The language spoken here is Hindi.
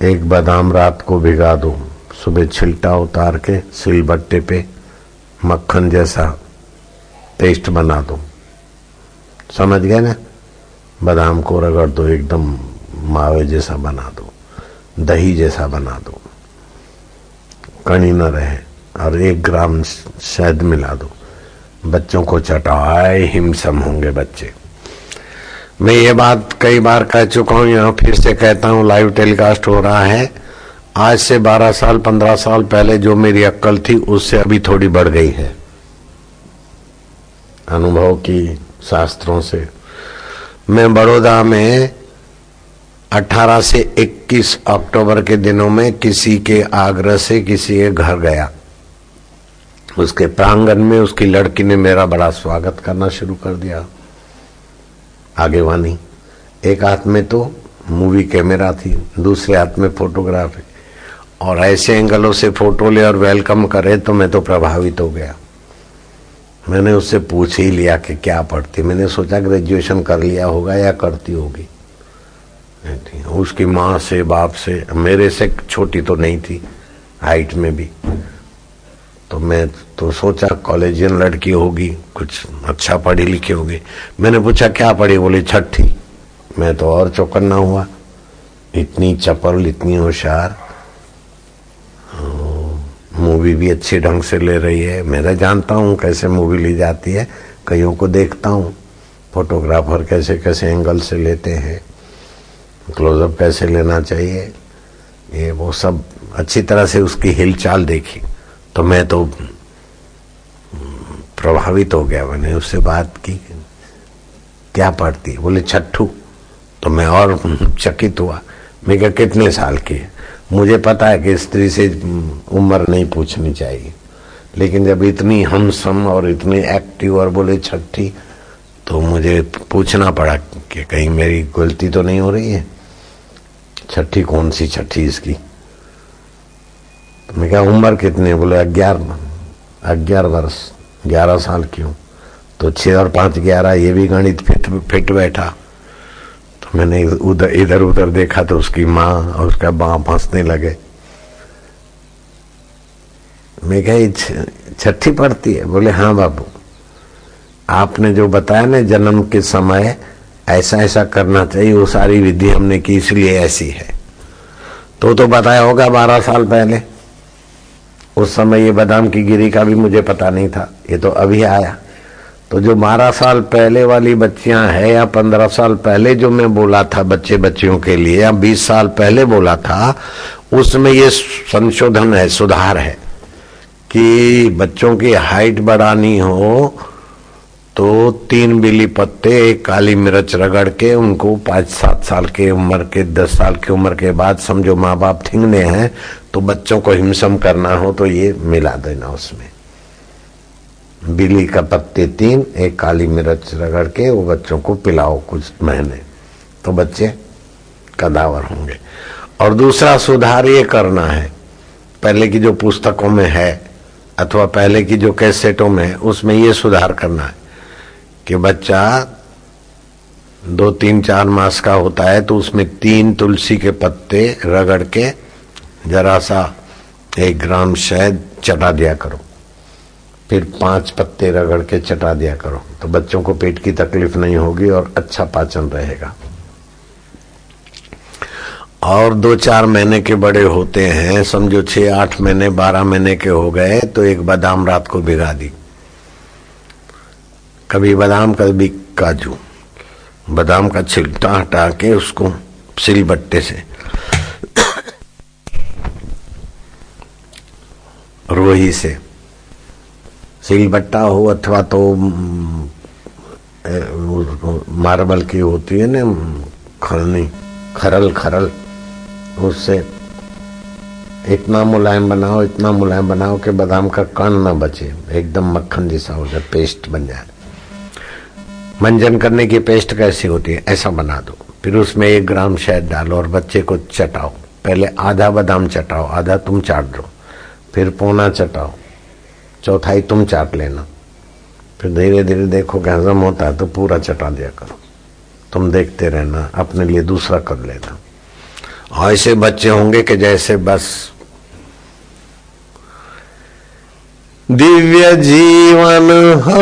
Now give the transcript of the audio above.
एक बादाम रात को भिगा दो, सुबह छिलटा उतार के सिलबट्टे पे मक्खन जैसा पेस्ट बना दो। समझ गए ना? बादाम को रगड़ दो, एकदम मावे जैसा बना दो, दही जैसा बना दो, कणी न रहे, और 1 ग्राम शहद मिला दो। बच्चों को चटाओ, आए हिमसम होंगे बच्चे। मैं ये बात कई बार कह चुका हूँ, यहाँ फिर से कहता हूँ, लाइव टेलीकास्ट हो रहा है। आज से 12 साल 15 साल पहले जो मेरी अक्ल थी उससे अभी थोड़ी बढ़ गई है, अनुभव की, शास्त्रों से। मैं बड़ौदा में 18 से 21 अक्टूबर के दिनों में किसी के आग्रह से किसी के घर गया। उसके प्रांगण में उसकी लड़की ने मेरा बड़ा स्वागत करना शुरू कर दिया। आगेवानी, एक हाथ में तो मूवी कैमरा थी, दूसरे हाथ में फोटोग्राफी, और ऐसे एंगलों से फोटो ले और वेलकम करे तो मैं तो प्रभावित हो गया। मैंने उससे पूछ ही लिया कि क्या पढ़ती। मैंने सोचा ग्रेजुएशन कर लिया होगा या करती होगी। उसकी माँ से, बाप से, मेरे से छोटी तो नहीं थी हाइट में भी, तो मैं तो सोचा कॉलेजियन लड़की होगी, कुछ अच्छा पढ़ी लिखी होगी। मैंने पूछा क्या पढ़ी? बोली 6ठी। मैं तो और चौकन्ना हुआ, इतनी चपल, इतनी होशियार, मूवी भी अच्छी ढंग से ले रही है। मैं जानता हूँ कैसे मूवी ली जाती है, कईयों को देखता हूँ, फोटोग्राफर कैसे कैसे एंगल से लेते हैं, क्लोजअप कैसे लेना चाहिए, ये वो सब अच्छी तरह से उसकी हिलचाल देखी। तो मैं तो प्रभावित हो गया। मैंने उससे बात की, क्या पढ़ती? बोले 6ठू। तो मैं और चकित हुआ। मैं क्या, कितने साल की है? मुझे पता है कि स्त्री से उम्र नहीं पूछनी चाहिए, लेकिन जब इतनी हमसम और इतनी एक्टिव और बोले 6ठी, तो मुझे पूछना पड़ा कि कहीं मेरी गलती तो नहीं हो रही है। 6ठी कौन सी 6ठी इसकी? तो मैं क्या, उम्र कितनी? बोले 11 वर्ष, 11 साल की हूँ। तो 6 और 5 11, ये भी गणित फिट बैठा। तो मैंने इधर उधर देखा तो उसकी माँ और उसका बाप हंसने लगे। मैं क्या, 6ठी पढ़ती है? बोले हाँ बाबू, आपने जो बताया ना जन्म के समय ऐसा ऐसा करना चाहिए, वो सारी विधि हमने की, इसलिए ऐसी है। तो बताया होगा 12 साल पहले। उस समय ये बादाम की गिरी का भी मुझे पता नहीं था, ये तो अभी आया। तो जो 12 साल पहले वाली बच्चियां हैं, या 15 साल पहले जो मैं बोला था बच्चे बच्चियों के लिए, या 20 साल पहले बोला था, उसमें ये संशोधन है, सुधार है कि बच्चों की हाइट बढ़ानी हो तो 3 बिली पत्ते, 1 काली मिर्च रगड़ के उनको 5-7 साल के उम्र के, 10 साल की उम्र के बाद, समझो माँ बाप ठिंगने हैं तो बच्चों को हिमसम करना हो तो ये मिला देना। उसमें बिली का पत्ते 3, 1 काली मिर्च रगड़ के वो बच्चों को पिलाओ कुछ महीने, तो बच्चे कदावर होंगे। और दूसरा सुधार ये करना है, पहले की जो पुस्तकों में है अथवा पहले की जो कैसेटों में है, उसमें ये सुधार करना है कि बच्चा 2, 3, 4 मास का होता है तो उसमें 3 तुलसी के पत्ते रगड़ के जरा सा 1 ग्राम शहद चटा दिया करो, फिर 5 पत्ते रगड़ के चटा दिया करो, तो बच्चों को पेट की तकलीफ नहीं होगी और अच्छा पाचन रहेगा। और 2-4 महीने के बड़े होते हैं, समझो 6-8 महीने 12 महीने के हो गए, तो एक बादाम रात को भिगा दी, कभी बादाम कभी काजू। बादाम का छिलका हटा के उसको सिलबट्टे से रोही से, सिलबट्टा हो अथवा तो मार्बल की होती है ना खलनी, खरल, उससे इतना मुलायम बनाओ, इतना मुलायम बनाओ कि बादाम का कण ना बचे, एकदम मक्खन जैसा हो जाए, पेस्ट बन जाए। मंजन करने की पेस्ट कैसी होती है, ऐसा बना दो। फिर उसमें 1 ग्राम शहद डालो और बच्चे को चटाओ। पहले आधा बादाम चटाओ, आधा तुम चाट दो, फिर पौना चटाओ, चौथाई तुम चाट लेना। फिर धीरे धीरे देखो कि हजम होता है तो पूरा चटा दिया करो। तुम देखते रहना, अपने लिए दूसरा कर लेना। ऐसे बच्चे होंगे कि जैसे बस दिव्य जीवन हो